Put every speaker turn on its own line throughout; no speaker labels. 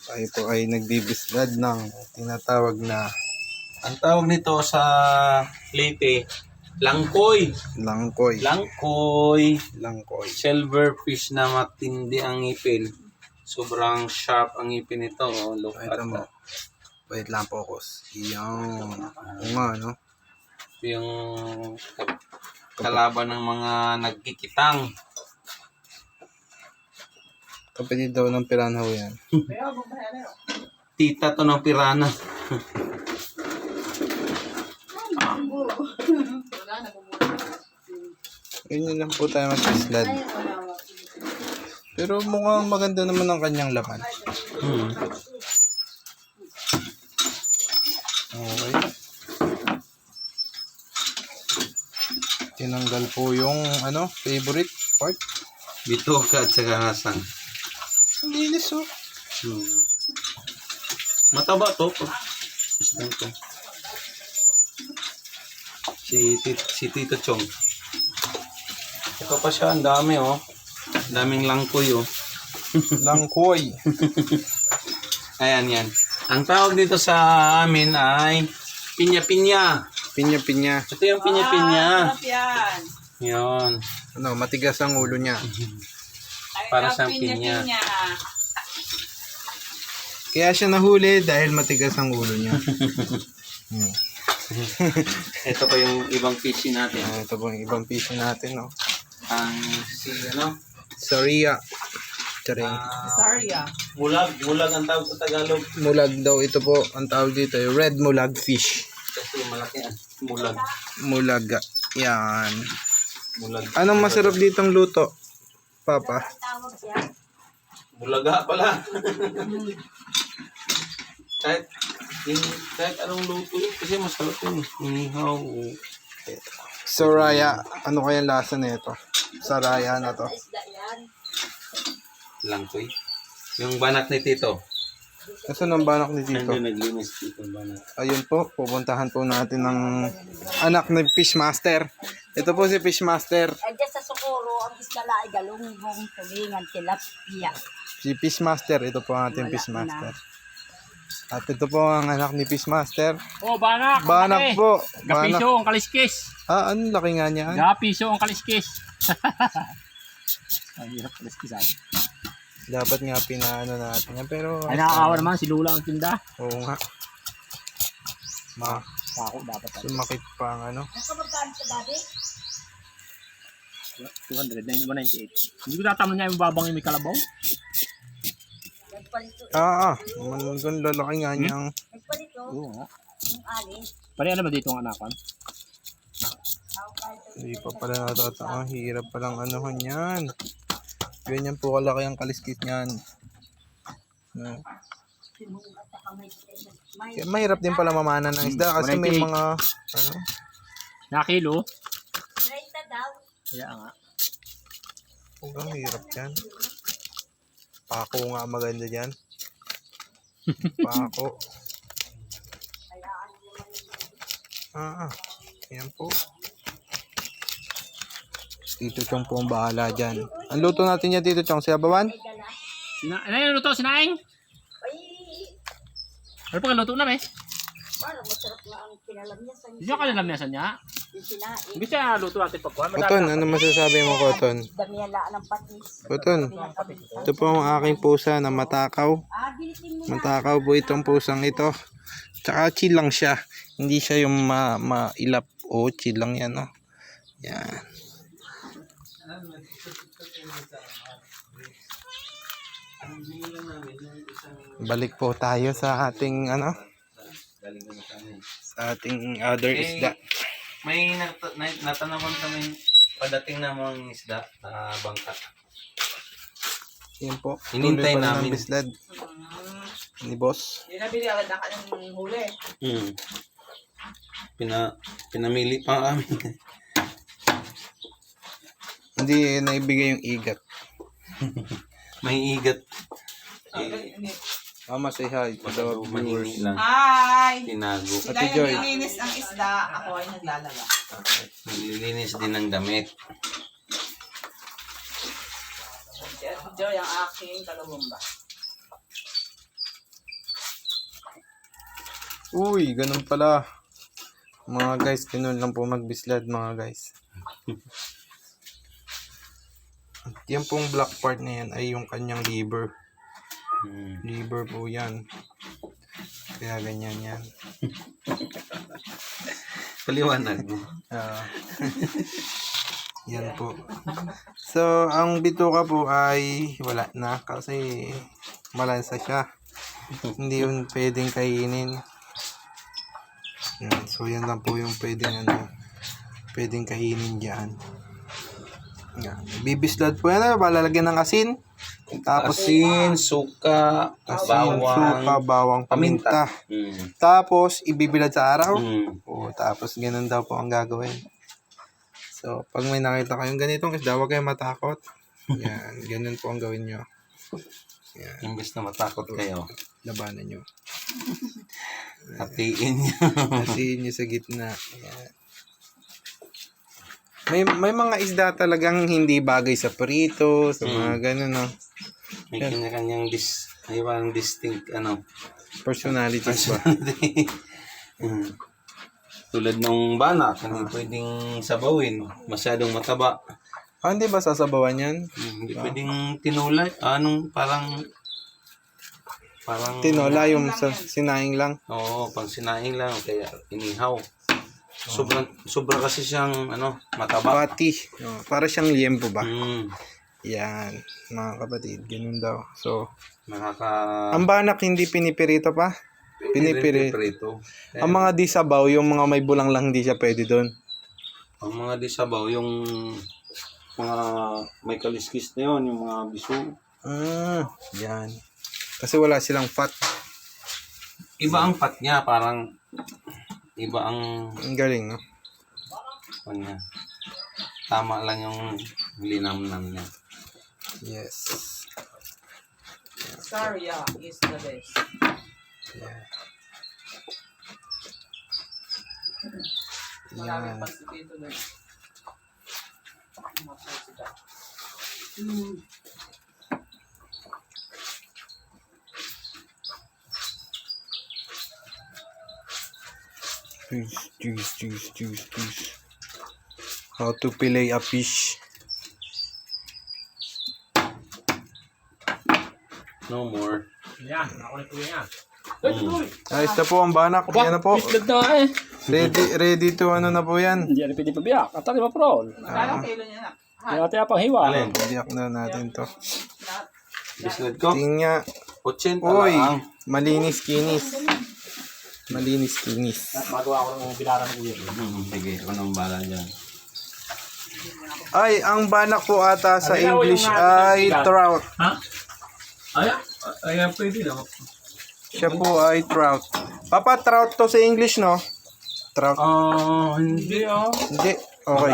Tayo po ay nagbibislad ng tinatawag na
Ang tawag nito sa Leyte, langkoy.
langkoy.
Langkoy. Silverfish na matindi ang ngipin. Sobrang sharp ang ngipin nito. Oh, look at
Ito mo.
that.
Wait lang, focus. Iyan. O nga, no?
Yung kalaban ng mga nagkikitang.
Kapatid daw ng piranha ho yan.
Tita to ng pirana.
Ganyan lang po tayo mag-bislad. Pero mukhang maganda naman ang kanyang laman. Okay. Tinanggal po yung favorite part.
Bituka at saka hasang.
Ang linis oh.
Mataba to. Ito. Si Tito Chong. Ito pa siya, ang dami oh. Daming langkoy oh.
Langkoy.
Ayan yan. Ang tawag dito sa amin ay pinya-pinya.
Pinya-pinya.
Ito yung pinya-pinya.
Sarap yan.
Yun.
Matigas ang ulo niya.
Para sa pinya.
Kaya siya nahuli dahil matigas ang ulo niya.
Ito pa yung ibang fish natin.
Ito po yung ibang piso natin, no?
Ang
Saria. Charing.
Sorry ah.
Mulag ang tawag sa Tagalog.
Mulag daw ito po ang tawag dito, yung red mulag fish.
Kasi malaki ang mulag.
Mulaga. Yan.
Mulag.
Anong masarap ditong luto, Papa?
Bulaga pala. kahit anong luto yun, kasi masarap yun. Inihaw.
Soraya. Ano kaya lasa nito? Saraya na to.
Langkoy. Yung banak ni Tito.
Nasaan ang banak ni Tito?
Nandun naglinis Tito ang banak.
Ayun po, pupuntahan po natin ng anak ni Fishmaster. Ito po si Fishmaster.
Ay, dyan sa Socorro, ang isla ay galunggong, tulingan, tilapia.
Si Fishmaster, ito po ang ating Fishmaster. At ito po ang anak ni Fishmaster.
Oh, banak.
Banak po. Banak.
Gapiso ang kaliskis.
Ano laki nga niya?
Gapiso ang kaliskis. Ang hirap kaliskis ah.
Dapat nga pinaano natin yan. Pero
Ay, nakakawa naman si Lula ang tinda.
oo nga.
Ako dapat.
Sumakit pa ang
Ang kamagkaan sa dati?
200, 198. Hindi ko tatamon niya yung babang yung may kalabaw.
Nagpalito.
Ang lalaki nga niyang.
Nagpalito.
Oo nga.
Yung alis.
Pari ano ba dito ang anakan?
Hindi pa pala natatang. Hirap palang anuhan yan. Ganyan po kalaki ang kaliskit niyan. Kaya mahirap din pala mamana ng isda kasi may mga
Nakilo.
30 daw.
Kaya nga.
huwag hirap yan. Pako nga maganda dyan. Pako. Yan po. Tito Chong po ang bahala dyan. Ang luto natin yan, Tito Chong, sabawan?
Ano yung luto? Sinaing?
Ay,
Ano pa luto na ba eh?
parang masarap na ang kinalamyasan
Hindi ka nilamyasan niya.
yung sinain.
Hindi siya luto natin pagkuhan.
Koton, ano masasabi mo, Koton?
Damihala ng patis.
Koton, ito po ang aking pusa na matakaw.
Bilitin mo na.
Matakaw po itong pusang ito. Tsaka chill lang siya. Hindi siya yung mailap. O, chill lang yan, no? Yan. Balik po tayo sa ating sa ating other isda.
May natanaman kami padating na mga isda na bangka.
Yan po.
Hinintay
Tuloy pa rin ang
namin.
bislad ni boss.
Hindi na binigyan na ka ng huli.
Pinamili pa kami.
Hindi naibigay yung igat.
May igat.
Mama, say hi to the viewers.
Mahingi lang.
Hi!
Tinago.
Sila
Ate Joy.
yung nilinis ang isda, ako ay naglalaga.
Nililinis din ng damit.
Si Ate Joy ang aking kalumumba.
Uy, ganun pala. Mga guys, ganun lang po magbislad mga guys. Yan pong black part na yan ay yung kanyang liver. Liver po yan. Kaya ganyan yan.
Paliwanag mo.
Ah. Yan po. So, ang bituka po ay wala na kasi malansa siya. Hindi yun pwedeng kainin. Yan. So, yan lang po yung pwedeng kainin dyan. Yan. Bibislad po yan. Lalagyan ng asin. Tapos,
Asin, suka,
asin,
bawang,
suka, bawang, paminta.
Mm.
Tapos, ibibilad sa araw.
Mm.
O, tapos ganun daw po ang gagawin. So, pag may nakita kayong ganitong isda, huwag kayong matakot. Yan, ganun po ang gawin nyo. Yan,
Imbes na matakot kayo,
labanan nyo.
hatiin nyo.
Kasi nyo sa gitna. Yan. May mga isda talagang hindi bagay sa prito, sa mga ganun, no?
May kanya-kanyang may parang distinct,
Personalities ba?
Mm. Tulad nung banak, hindi pwedeng sabawin. Masyadong mataba.
Ah, hindi ba sasabawan yan?
Hindi pwedeng tinulay. Parang
Tinola yung sinaing lang.
oo, pang sinaing lang kaya inihaw. Sobra kasi siyang mataba.
Pati. Oh, para siyang liempo ba?
Mm.
Yan, mga kapatid, ganun daw. So,
Nakaka
ang banak hindi pinipirito pa? Pinipirito.
prito.
Ang mga disabaw, yung mga may bulang lang, hindi siya pwede doon.
Ang mga disabaw, yung mga may kaliskis na yun, yung mga biso.
Yan. Kasi wala silang fat.
Iba ang pat niya, parang iba ang
Ang galing, no?
niya. Tama lang yung linamnam niya.
Yes.
Saria is the best.
Yan.
Maraming
Yan.
pasipito doon.
Juice. How to fillet a fish.
No more.
Yan, ako na po yan.
Ayos na po ang banak. Yan na po.
Bislad na nga eh.
Ready to na po yan.
Hindi yan pwede pabiyak. At tayo ma-prol.
Magkano kilo niya na?
Hindi natin apang hiwa.
Alin?
Biyak na natin to.
Bislad ko?
Tingnan.
80
Uy,
lang.
malinis kinis.
Magawa ko ng bilaran ko yun.
Sige, ako nang bala dyan.
Ay, ang banak po ata sa English ay trout.
Ha? Ay, pwede lang.
Siya po ay trout. Papa, trout to sa English, no? Trout.
Hindi
Hindi. Okay.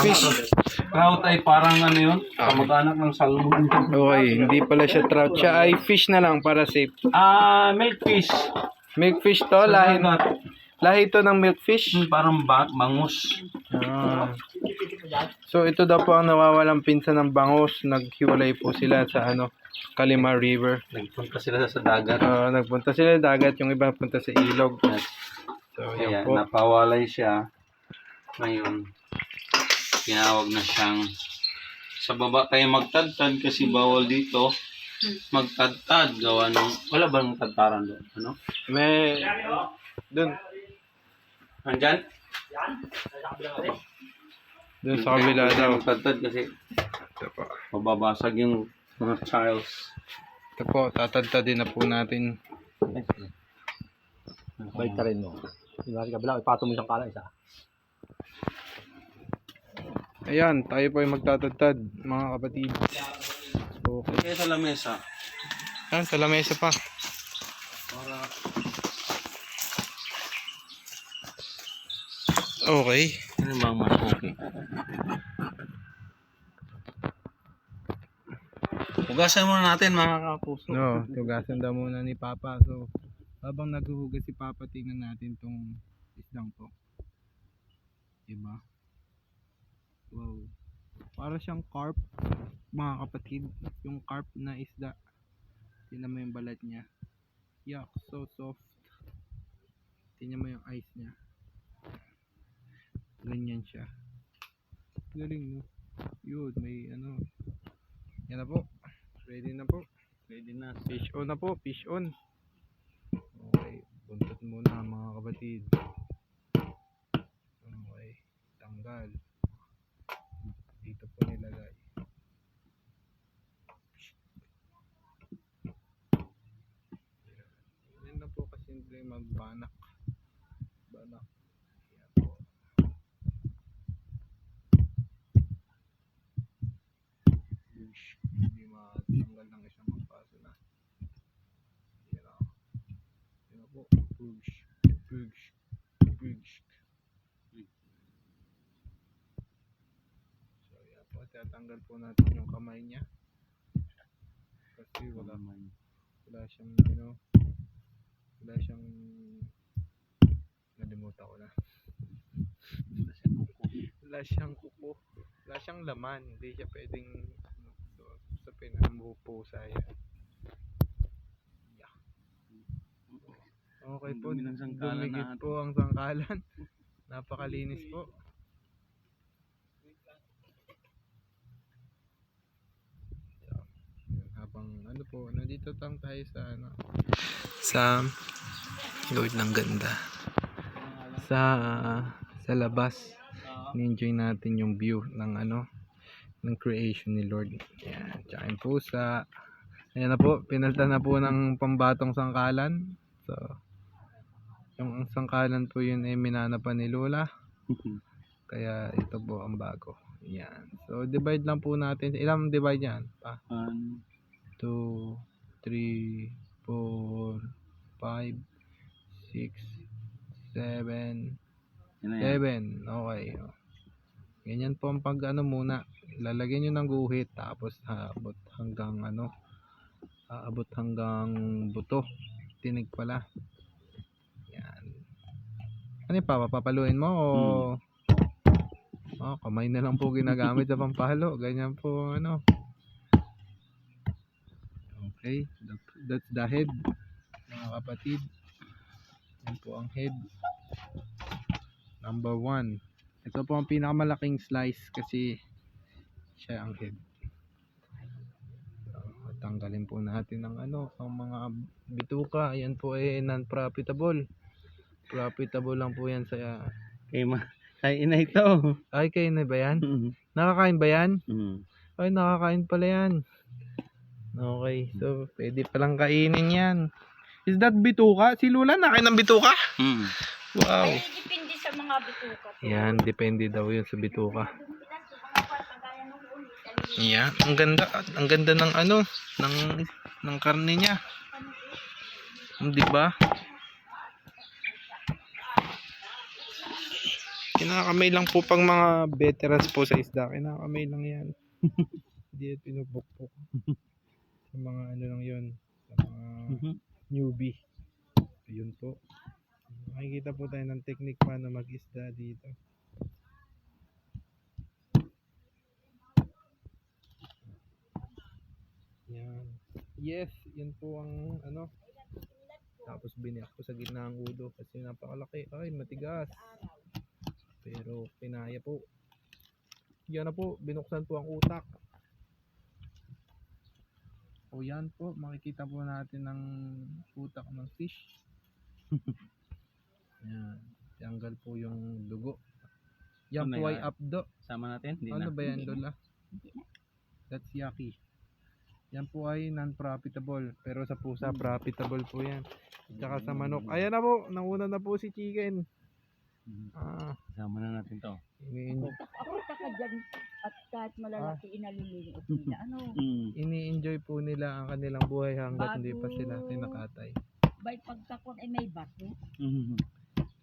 Fish.
Trout ay parang yun? Kamag-anak ng salmon.
Okay, hindi pala siya trout. Siya ay fish na lang para safe.
Milkfish.
Milkfish to, lahi to ng milkfish.
Parang bangus.
Ah. So ito daw po ang nawawalang pinsan ng bangus. Naghiwalay po sila sa Kalima River.
Nagpunta sila sa dagat.
Nagpunta sila sa dagat, yung iba punta sa ilog. So
Kaya
yan po.
napawalay siya. Ngayon, tinawag na siyang sa baba kayo magtadtad kasi bawal dito magtadtad. Gawa ng, wala bang tadtaran doon?
May dun
Andyan?
dun sa kabila daw.
Magtadtad kasi
Ito po.
mababasag yung mga tiles.
Ito po, tatadtadin na po natin.
Balik ka rin mo. Hindi natin kabila. Ipatong mo siyang kala isa.
Ayan, tayo po ay magtatadtad, mga kapatid. Okay.
Kaya sa lamesa.
Ayan, sa lamesa pa. Okay.
Ano ba mas okay? Hugasan muna natin mga kapuso.
No, tugasan daw muna ni Papa. So, habang naghuhugas si Papa, tingnan natin tong isdang to. Diba? Wow. Para siyang carp, mga kapatid. Yung carp na isda. Tingnan mo yung balat niya. Yuck, so soft. Tingnan mo yung eyes niya. Ganyan siya. Galing, no? Yun, may ano. Yan na po. Ready na po.
Ready na.
Fish on na po. Fish on. Okay. Buntot muna mga kapatid. Okay. Tanggal. Dito po nilagay. Yan na po kasimple magbanak. Banak. Yan po. Hindi matanggal ng isang magpaso na. Yan na. Yan na po. Push. Push. Push. So yan po. Tatanggal po natin yung kamay niya. Kasi wala siyang wala siyang nalimutan ko na. Wala siyang kuko. Wala siyang laman. Hindi siya pwedeng sa pinampusa yan. Yeah. Okay
Ang
po.
dumi ng sangkalan
Dumikit
natin.
po ang sangkalan. Napakalinis po. Habang ano po, nandito lang tayo sa ano, sa Lord ng ganda, sa labas. Ni-enjoy natin yung view ng ano, ng creation ni Lord. Yan, tsaka yung pusa. Ayan na po, pinalta na po ng pambatong sangkalan. So yung sangkalan po yun ay minana pa ni Lola. Kaya ito po ang bago. Yan. So divide lang po natin. Ilang divide yan? 2, 3, 4, 5, 6, 7, 7. Okay. Ganyan po ang pag ano muna. Lalagyan nyo ng guhit tapos aabot hanggang ano, aabot hanggang buto. Tinig pala. Yan. Ano yung papapaluin mo o kamay na lang po ginagamit sa pampalo. Ganyan po ano. Okay, that's the head, mga kapatid. Yan po ang head. Number 1. Ito po ang pinakamalaking slice kasi siya ang head. So, tanggalin po natin ang ano, ang mga bituka. Yan po ay non-profitable. Profitable lang po yan sa
Ay, ina ito.
ay, kayo na ba yan? Nakakain ba yan? Ay, nakakain pala yan. Okay, so pwede palang kainin yan. Is that bituka? Si Lula nakain ng bituka? Wow.
Ay, depende sa mga bituka.
Yan, depende daw yun sa bituka. Yan, ang ganda ng ano, ng karne niya. Di ba? Kinakamay lang po pang mga veterans po sa isda. Kinakamay lang yan. Hindi yan pinupukpok. Sa mga ano lang yun. Sa mga newbie. Ayun po. Makikita po tayo ng technique paano mag-isda dito. Yan. Yes, yun po ang ano. Tapos biniyak ko sa gitna ang ulo kasi napakalaki. Ay, matigas. Pero pinaya po. Yan na po, binuksan po ang utak. O yan po, makikita po natin ang utak ng fish. Yan. Tanggal po yung dugo. Yan
Ano
po ay
yan?
abdo.
Sama natin? Hindi
Ano
na.
ba yan, Lola? That's yaki. Yan po ay non-profitable. Pero sa pusa, profitable po yan. Tsaka sa manok. Ayan na po, nauna na po si Chicken.
Sama na natin to.
Ako ka dyan at kahit malalaki inaliligot nila. Ano?
Ini-enjoy po nila ang kanilang buhay hanggat hindi pa sila tinakatay.
By pagkakon ay may bato.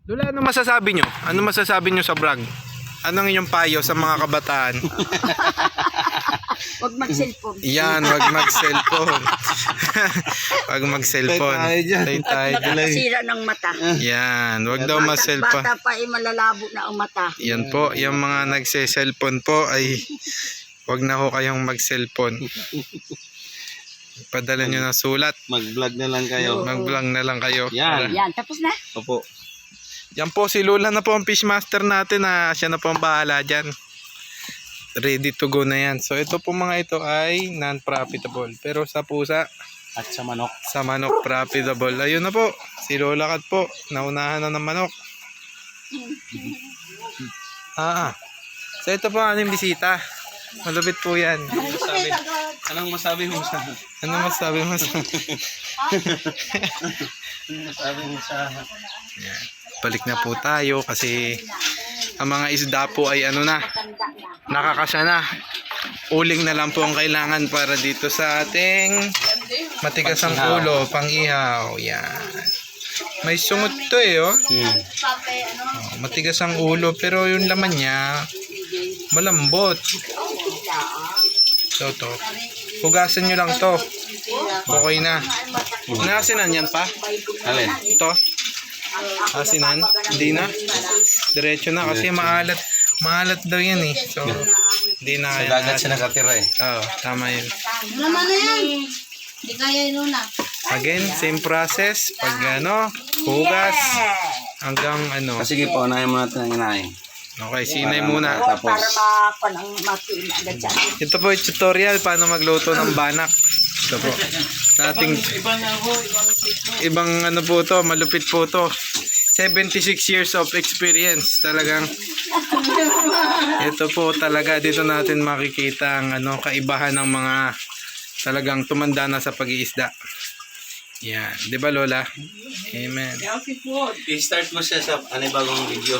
Lola, ano masasabi nyo? Ano masasabi nyo sa vlog? Anong inyong payo sa mga kabataan?
Huwag mag-cellphone.
Yan, wag mag-cellphone. Wag mag-cellphone. Tay tayo
At nakakasira ng mata.
Yan, wag daw ma-cellphone.
Bata pa ay malalabo na ang mata.
Yan po, yung mga nagse-cellphone po ay wag na ho kayong mag-cellphone. Padala nyo ng sulat.
Mag-vlog na lang kayo.
Mag-vlog na lang kayo.
Yan.
Yan, tapos na.
Opo.
Yan po, si Lola na po ang fishmaster natin na siya na po ang bahala dyan. Ready to go na yan. So ito po mga ito ay non-profitable. Pero sa pusa,
At sa manok.
sa manok profitable. Ayun na po, si Lola Kat po, naunahan na ng manok. So ito po ang aming bisita. Malupit po yan.
Anong masabi mo sa...
Ano masabi mo sa...
Anong masabi mo sa...
Balik na po tayo kasi ang mga isda po ay ano na, nakakasya na. Uling na lang po ang kailangan para dito sa ating matigas ang ulo, pang-ihaw. Yan. May sungot to oh. Matigas ang ulo pero yung laman niya malambot. So to. Hugasan nyo lang to. Okay na. Nasinan yan pa?
Alin?
Ito. Asinan? Hindi na. Diretso na kasi maalat. Maalat daw yan eh. So, hindi na.
Sa dagat siya nakatira eh.
Oo, tama yun.
Naman na yan. Hindi kaya yun na.
Again, same process. Pag ano, hugas. Hanggang ano.
Sige po, unahin mo natin ang inahin.
Okay, sinay muna.
Para matiin agad siya.
Ito po yung tutorial paano magluto ng banak. Ito po. Sa ating ibang ano po to, malupit po to. 76 years of experience talagang. Ito po talaga dito natin makikita ang ano kaibahan ng mga talagang tumanda na sa pag-iisda. Yan, 'di ba Lola? Amen.
I-start mo siya sa anibagong video.